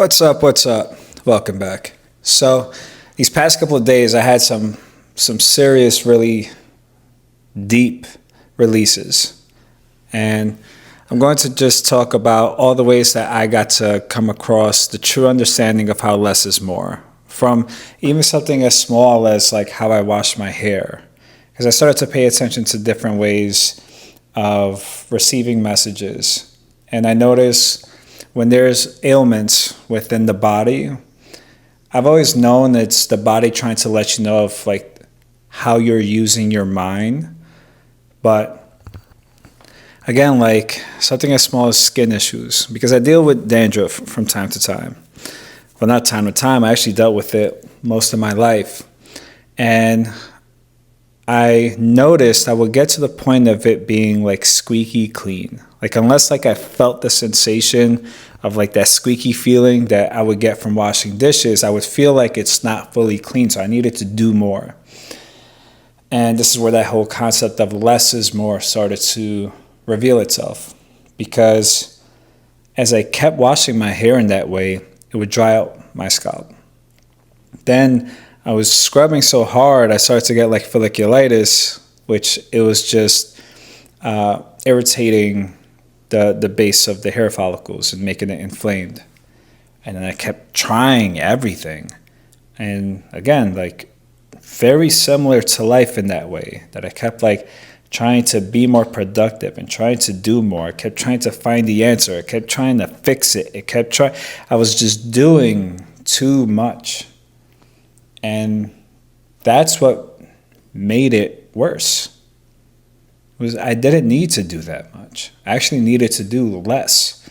What's up? What's up? Welcome back. So, these past couple of days, I had some serious, really deep releases, and I'm going to just talk about all the ways that I got to come across the true understanding of how less is more. From even something as small as like how I wash my hair, because I started to pay attention to different ways of receiving messages, and I noticed when there's ailments within the body, I've always known it's the body trying to let you know of like how you're using your mind. But again, like something as small as skin issues, because I deal with dandruff from time to time. Well, not time to time, I actually dealt with it most of my life. And I noticed I would get to the point of it being like squeaky clean. Like unless like I felt the sensation of like that squeaky feeling that I would get from washing dishes, I would feel like it's not fully clean, so I needed to do more. And this is where that whole concept of less is more started to reveal itself. Because as I kept washing my hair in that way, it would dry out my scalp. Then I was scrubbing so hard, I started to get like folliculitis, which it was just irritating the base of the hair follicles and making it inflamed. And then I kept trying everything. And again, like very similar to life in that way, that I kept like trying to be more productive and trying to do more. I kept trying to find the answer. I kept trying to fix it. I was just doing too much. And that's what made it worse. Was I didn't need to do that much. I actually needed to do less.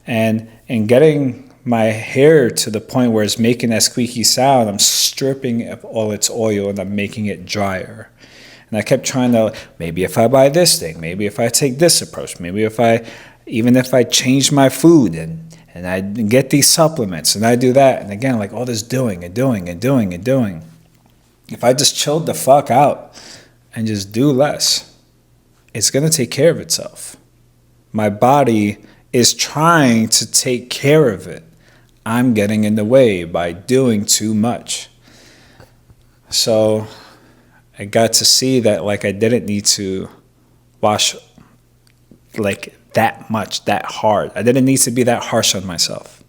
And in getting my hair to the point where it's making that squeaky sound, I'm stripping it of all its oil and I'm making it drier. And I kept trying to, maybe if I buy this thing, maybe if I take this approach, maybe even if I change my food and I get these supplements and I do that. And again, like all this doing. If I just chilled the fuck out and just do less, it's going to take care of itself. My body is trying to take care of it. I'm getting in the way by doing too much. So I got to see that like I didn't need to wash like that much, that hard. I didn't need to be that harsh on myself.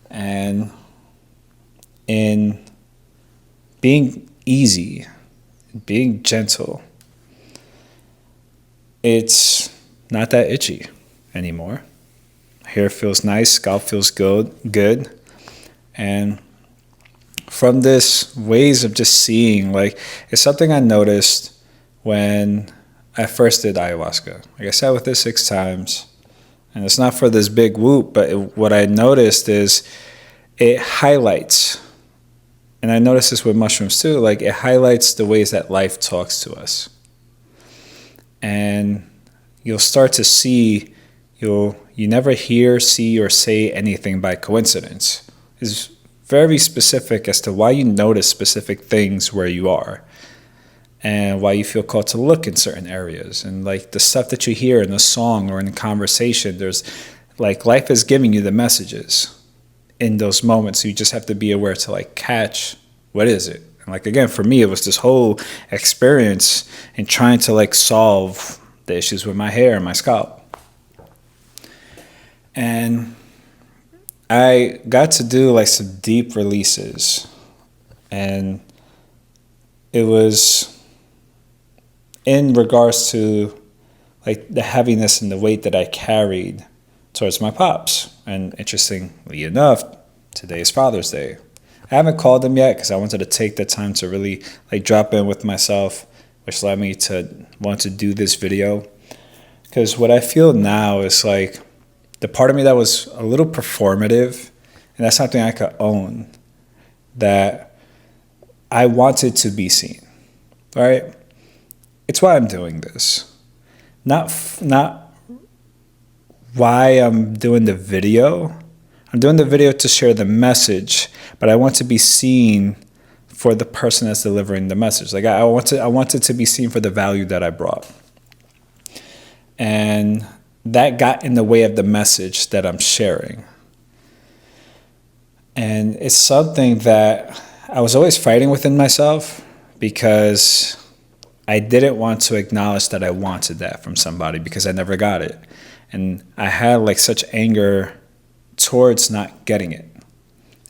And in being easy, being gentle, it's not that itchy anymore. Hair feels nice, scalp feels good. And from this ways of just seeing, like it's something I noticed when I first did ayahuasca. Like I sat with it 6 times, and it's not for this big whoop, but what I noticed is it highlights, and I noticed this with mushrooms too, like it highlights the ways that life talks to us. And you'll start to see, you never hear, see, or say anything by coincidence. It's very specific as to why you notice specific things where you are and why you feel called to look in certain areas. And like the stuff that you hear in a song or in a conversation, there's like life is giving you the messages in those moments. So you just have to be aware to like catch what is it. And like again, for me, it was this whole experience in trying to like solve the issues with my hair and my scalp. And I got to do like some deep releases, and it was in regards to like the heaviness and the weight that I carried towards my pops. And interestingly enough, today is Father's Day. I haven't called him yet because I wanted to take the time to really like drop in with myself, which led me to want to do this video. Because what I feel now is like the part of me that was a little performative, and that's something I could own, that I wanted to be seen, right? It's why I'm doing this. Not why I'm doing the video. I'm doing the video to share the message, but I want to be seen for the person that's delivering the message. Like I wanted to be seen for the value that I brought. And that got in the way of the message that I'm sharing. And it's something that I was always fighting within myself because I didn't want to acknowledge that I wanted that from somebody because I never got it. And I had like such anger towards not getting it.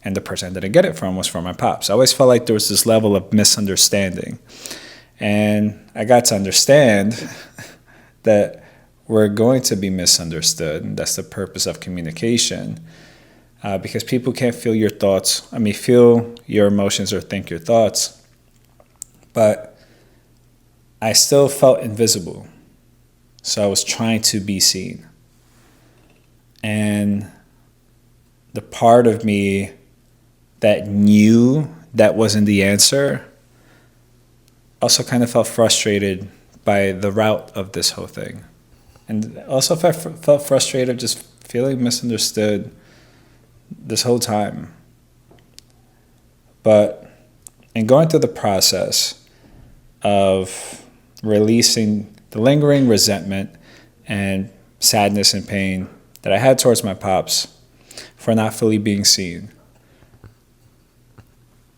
And the person I didn't get it from was from my pops. I always felt like there was this level of misunderstanding. And I got to understand that we're going to be misunderstood. And that's the purpose of communication. Because people can't feel your thoughts. Feel your emotions or think your thoughts. But I still felt invisible. So I was trying to be seen. And the part of me that knew that wasn't the answer also kind of felt frustrated by the route of this whole thing. And also felt frustrated just feeling misunderstood this whole time. But in going through the process of releasing the lingering resentment and sadness and pain that I had towards my pops for not fully being seen,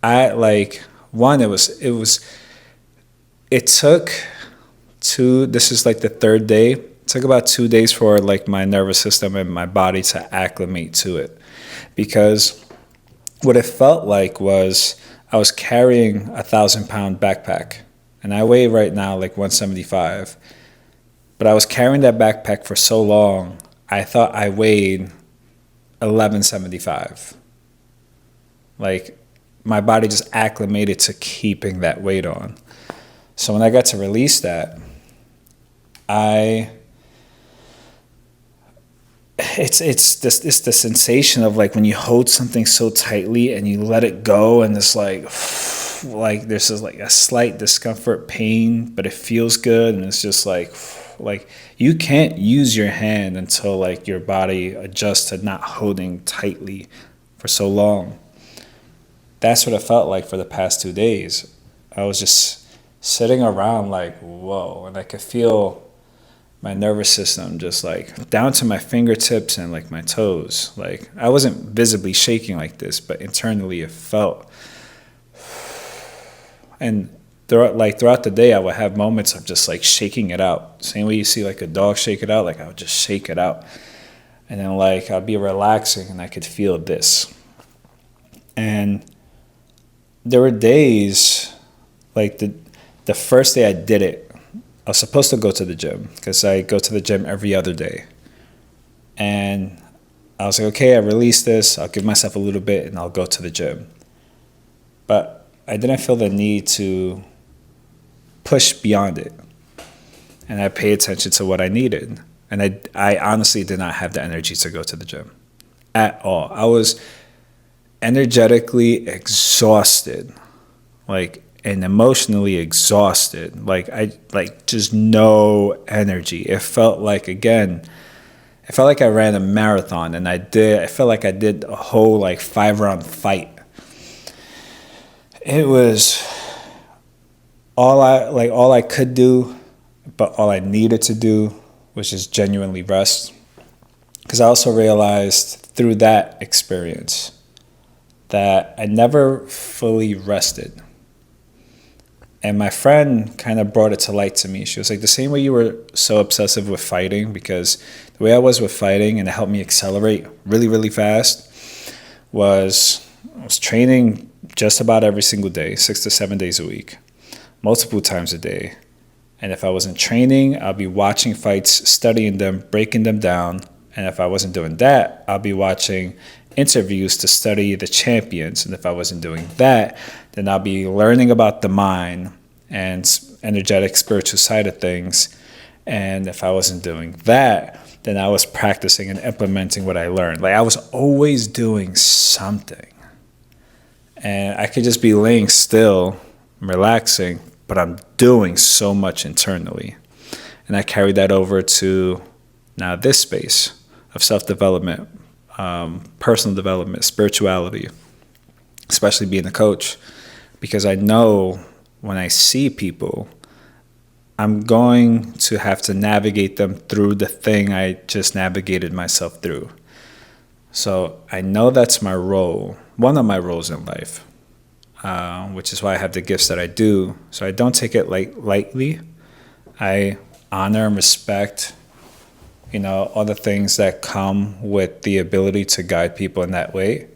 this is like the third day. It took about 2 days for like my nervous system and my body to acclimate to it. Because what it felt like was I was carrying a 1,000-pound backpack. And I weigh right now like 175. But I was carrying that backpack for so long, I thought I weighed 1175. Like, my body just acclimated to keeping that weight on. So when I got to release that, it's the sensation of like when you hold something so tightly and you let it go, and it's like there's just like a slight discomfort, pain, but it feels good, and it's just like you can't use your hand until like your body adjusts to not holding tightly for so long. That's what it felt like for the past 2 days. I was just sitting around like, whoa, and I could feel my nervous system just like down to my fingertips and like my toes. Like, I wasn't visibly shaking like this, but internally it felt. And throughout the day, I would have moments of just like shaking it out. Same way you see like a dog shake it out, like I would just shake it out. And then like I'd be relaxing and I could feel this. And there were days, like the first day I did it, I was supposed to go to the gym because I go to the gym every other day. And I was like, okay, I released this. I'll give myself a little bit and I'll go to the gym. But I didn't feel the need to push beyond it. And I paid attention to what I needed. And I honestly did not have the energy to go to the gym at all. I was energetically exhausted, and emotionally exhausted. Just no energy. It felt like I ran a marathon, and I felt like I did a whole 5-round fight. It was all I could do, but all I needed to do was just genuinely rest. Because I also realized through that experience that I never fully rested. And my friend kind of brought it to light to me. She was like, the same way you were so obsessive with fighting, because the way I was with fighting, and it helped me accelerate really, really fast, was I was training just about every single day, 6 to 7 days a week, multiple times a day. And if I wasn't training, I'll be watching fights, studying them, breaking them down. And if I wasn't doing that, I'll be watching interviews to study the champions. And if I wasn't doing that, then I'll be learning about the mind and energetic spiritual side of things. And if I wasn't doing that, then I was practicing and implementing what I learned. I was always doing something. And I could just be laying still, relaxing, but I'm doing so much internally. And I carried that over to now this space of self-development, personal development, spirituality, especially being a coach, because I know when I see people, I'm going to have to navigate them through the thing I just navigated myself through. So I know that's my role, one of my roles in life, which is why I have the gifts that I do. So I don't take it lightly. I honor and respect, all the things that come with the ability to guide people in that way.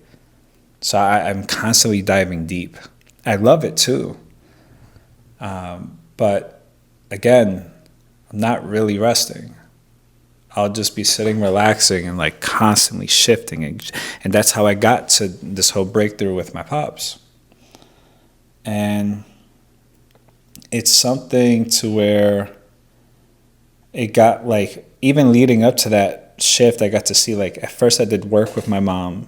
So I'm constantly diving deep. I love it too. But again, I'm not really resting. I'll just be sitting, relaxing, and like constantly shifting. And that's how I got to this whole breakthrough with my pops. And it's something to where it got like, even leading up to that shift, I got to see, like, at first I did work with my mom,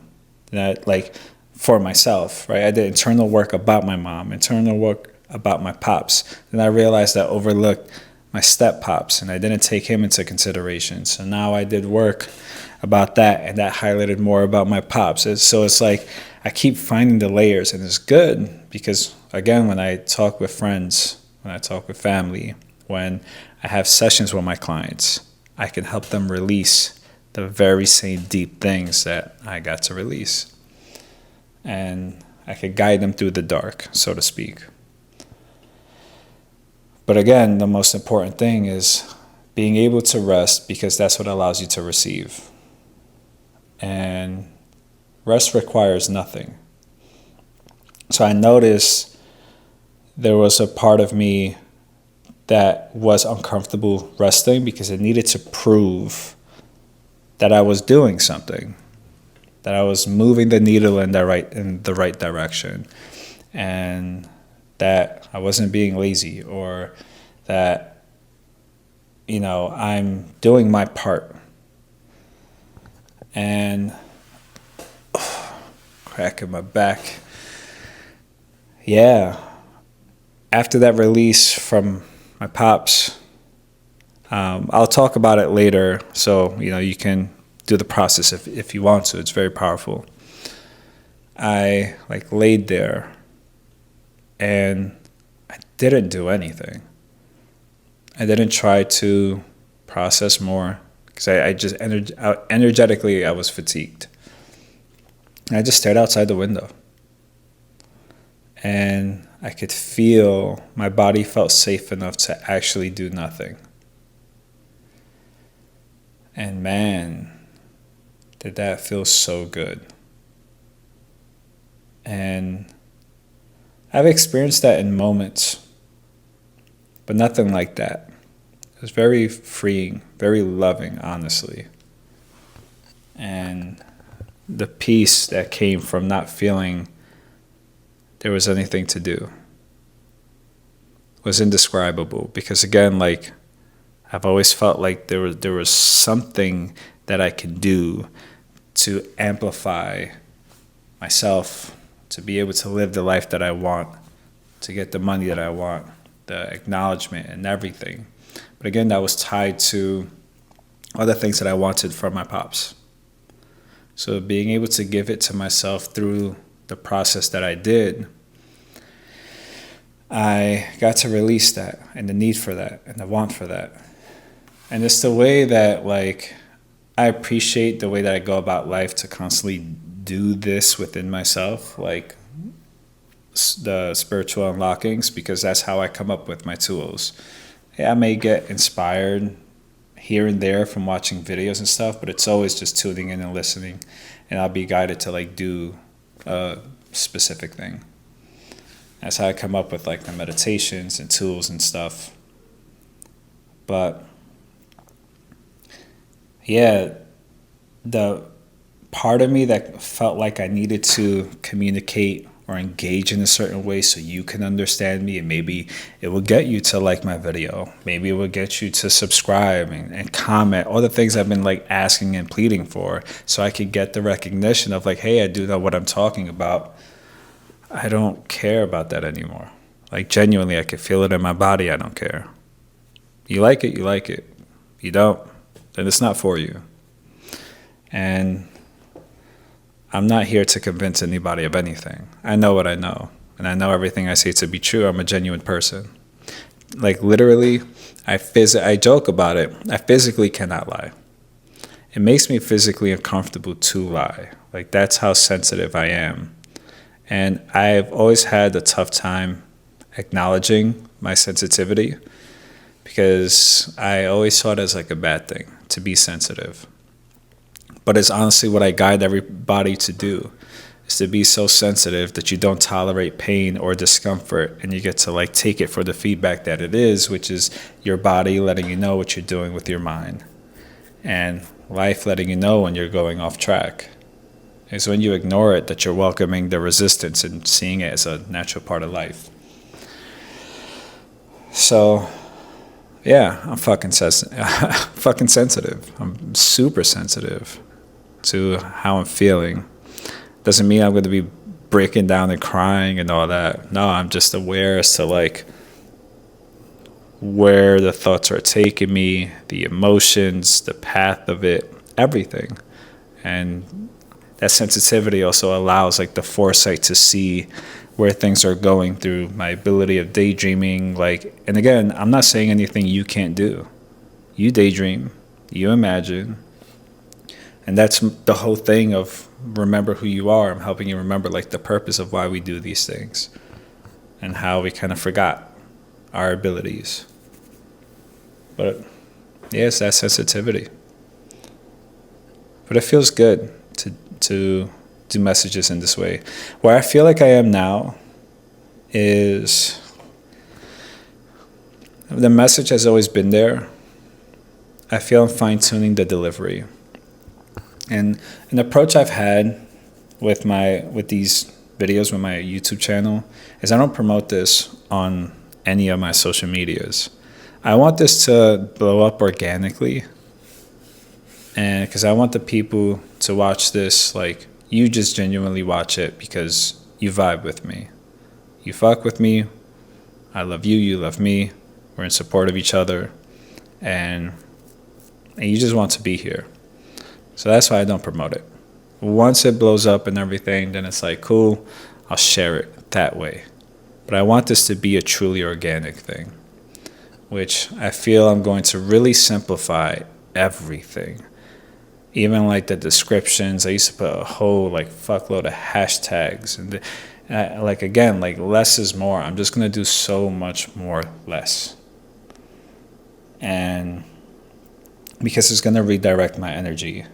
that like for myself, right? I did internal work about my mom, internal work about my pops. Then I realized I overlooked my step pops and I didn't take him into consideration. So now I did work about that, and that highlighted more about my pops. So it's like I keep finding the layers, and it's good because, again, when I talk with friends, when I talk with family, when I have sessions with my clients, I can help them release the very same deep things that I got to release. And I could guide them through the dark, so to speak. But again, the most important thing is being able to rest, because that's what allows you to receive. And rest requires nothing. So I noticed there was a part of me that was uncomfortable resting because it needed to prove that I was doing something, that I was moving the needle in the right direction, and that I wasn't being lazy, or that I'm doing my part. And crack in my back. Yeah. After that release from my pops, I'll talk about it later, so you can do the process if you want to. It's very powerful. I laid there and I didn't do anything. I didn't try to process more because I just energetically I was fatigued. And I just stared outside the window. And I could feel my body felt safe enough to actually do nothing. And man, did that feel so good. And I've experienced that in moments, but nothing like that. It was very freeing, very loving, honestly. And the peace that came from not feeling there was anything to do was indescribable, because again, I've always felt like there was something that I could do to amplify myself, to be able to live the life that I want, to get the money that I want, the acknowledgement and everything. But again, that was tied to other things that I wanted from my pops. So being able to give it to myself through the process that I did, I got to release that and the need for that and the want for that. And it's the way that I appreciate the way that I go about life to constantly do this within myself, like the spiritual unlockings, because that's how I come up with my tools. Yeah, I may get inspired here and there from watching videos and stuff, but it's always just tuning in and listening, and I'll be guided to do a specific thing. That's how I come up with the meditations and tools and stuff. But yeah, the part of me that felt like I needed to communicate or engage in a certain way so you can understand me, and maybe it will get you to like my video. Maybe it will get you to subscribe and comment, all the things I've been asking and pleading for, so I could get the recognition of hey, I do know what I'm talking about. I don't care about that anymore. Genuinely, I could feel it in my body. I don't care. You like it, you like it. You don't, then it's not for you. And I'm not here to convince anybody of anything. I know what I know, and I know everything I say to be true. I'm a genuine person. Like literally, I joke about it. I physically cannot lie. It makes me physically uncomfortable to lie. Like that's how sensitive I am. And I've always had a tough time acknowledging my sensitivity because I always saw it as like a bad thing to be sensitive. But it's honestly what I guide everybody to do, is to be so sensitive that you don't tolerate pain or discomfort, and you get to like take it for the feedback that it is, which is your body letting you know what you're doing with your mind, and life letting you know when you're going off track. It's when you ignore it that you're welcoming the resistance and seeing it as a natural part of life. So, yeah, I'm fucking sensitive. I'm super sensitive to how I'm feeling. Doesn't mean I'm going to be breaking down and crying and all that. No, I'm just aware as to like where the thoughts are taking me, the emotions, the path of it, everything. And that sensitivity also allows like the foresight to see where things are going through my ability of daydreaming. Like, and again, I'm not saying anything you can't do. You daydream, you imagine. And that's the whole thing of remember who you are. I'm helping you remember like the purpose of why we do these things and how we kind of forgot our abilities. But yeah, it's that sensitivity. But it feels good to do messages in this way. Where I feel like I am now is the message has always been there. I feel I'm fine-tuning the delivery. And an approach I've had with these videos with my YouTube channel is I don't promote this on any of my social medias. I want this to blow up organically, and because I want the people to watch this, like you just genuinely watch it because you vibe with me, you fuck with me, I love you, you love me, we're in support of each other, and you just want to be here. So that's why I don't promote it. Once it blows up and everything, then it's like, cool, I'll share it that way. But I want this to be a truly organic thing, which I feel I'm going to really simplify everything. Even like the descriptions, I used to put a whole like fuckload of hashtags. And like again, like less is more. I'm just going to do so much more less. And because it's going to redirect my energy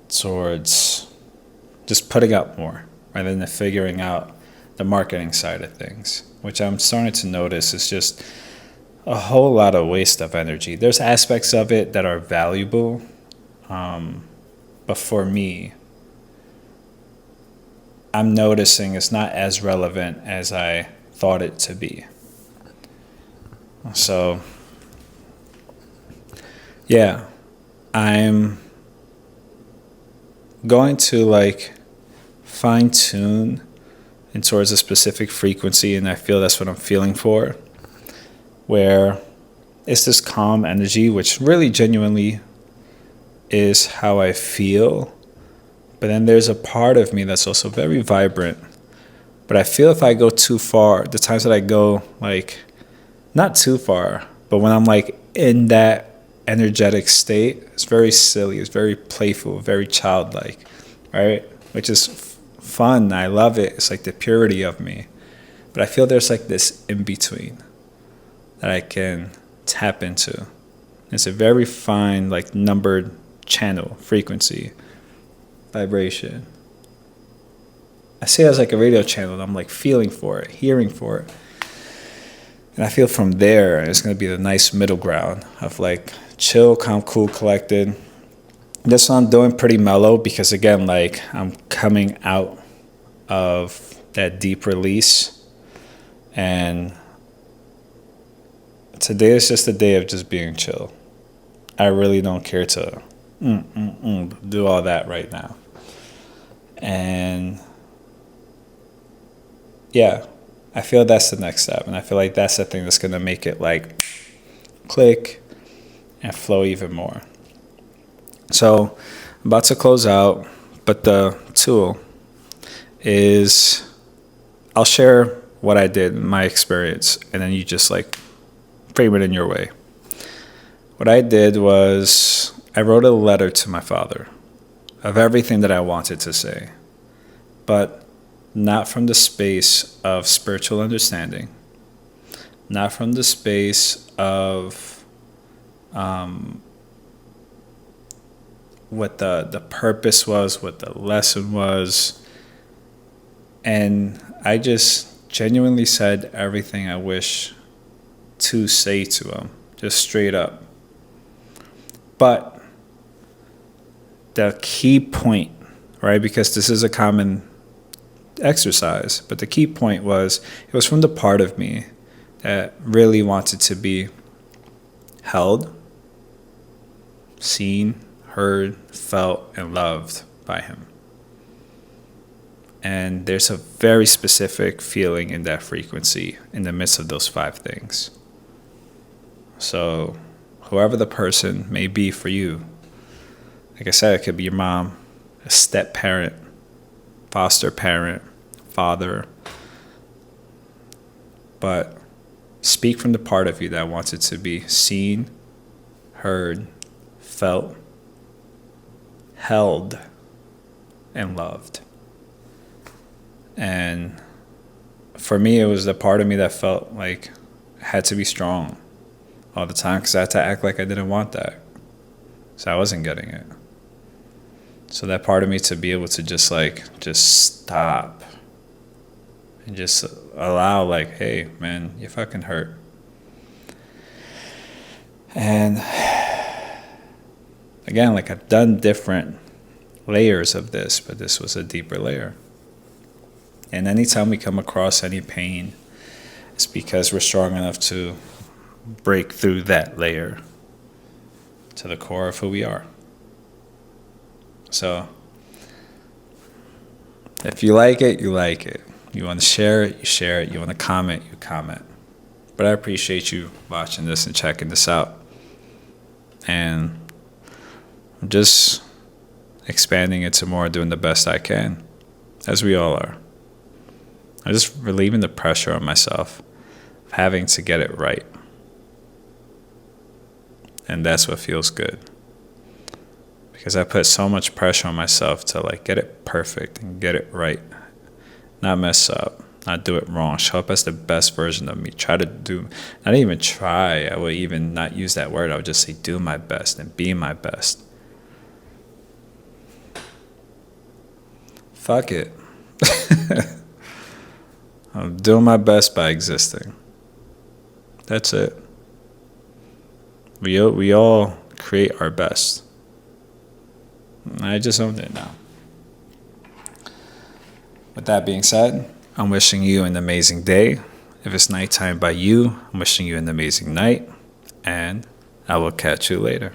towards just putting out more rather than figuring out the marketing side of things, which I'm starting to notice is just a whole lot of waste of energy. There's aspects of it that are valuable, but for me, I'm noticing it's not as relevant as I thought it to be. So, yeah, I'm going to like fine tune and towards a specific frequency, and I feel that's what I'm feeling for, where it's this calm energy, which really genuinely is how I feel. But then there's a part of me that's also very vibrant. But I feel if I go too far, the times that I go like not too far, but when I'm like in that energetic state, it's very silly, it's very playful, very childlike, right? Which is fun. I love it. It's like the purity of me. But I feel there's like this in between that I can tap into. It's a very fine, like numbered channel, frequency, vibration. I see it as like a radio channel, and I'm like feeling for it, hearing for it. And I feel from there, it's going to be the nice middle ground of like chill, calm, cool, collected. This one I'm doing pretty mellow because, again, like I'm coming out of that deep release. And today is just a day of just being chill. I really don't care to do all that right now. And yeah, I feel that's the next step. And I feel like that's the thing that's going to make it like click and flow even more. So I'm about to close out, but the tool is I'll share what I did, my experience, and then you just like frame it in your way. What I did was I wrote a letter to my father of everything that I wanted to say, but not from the space of spiritual understanding, not from the space of what the purpose was, what the lesson was. And I just genuinely said everything I wish to say to him, just straight up. But the key point, right, because this is a common exercise, but the key point was, it was from the part of me that really wanted to be held, seen, heard, felt, and loved by him. And there's a very specific feeling in that frequency in the midst of those 5 things. So whoever the person may be for you, like I said, it could be your mom, a step parent, foster parent, father, but speak from the part of you that wants it to be seen, heard, felt, held, and loved. And for me, it was the part of me that felt like I had to be strong all the time, because I had to act like I didn't want that, so I wasn't getting it. So that part of me to be able to just stop and just allow, like, hey man, you fucking hurt. And again, like, I've done different layers of this, but this was a deeper layer. And anytime we come across any pain, it's because we're strong enough to break through that layer to the core of who we are. So if you like it, you like it. You want to share it, you share it. You want to comment, you comment. But I appreciate you watching this and checking this out. And I'm just expanding it to more, doing the best I can, as we all are. I'm just relieving the pressure on myself of having to get it right. And that's what feels good. Because I put so much pressure on myself to, like, get it perfect and get it right. Not mess up, not do it wrong, show up as the best version of me. Try to do, not even try, I would even not use that word. I would just say do my best and be my best. Fuck it. I'm doing my best by existing. That's it. We all create our best. I just owned it now. With that being said, I'm wishing you an amazing day. If it's nighttime by you, I'm wishing you an amazing night. And I will catch you later.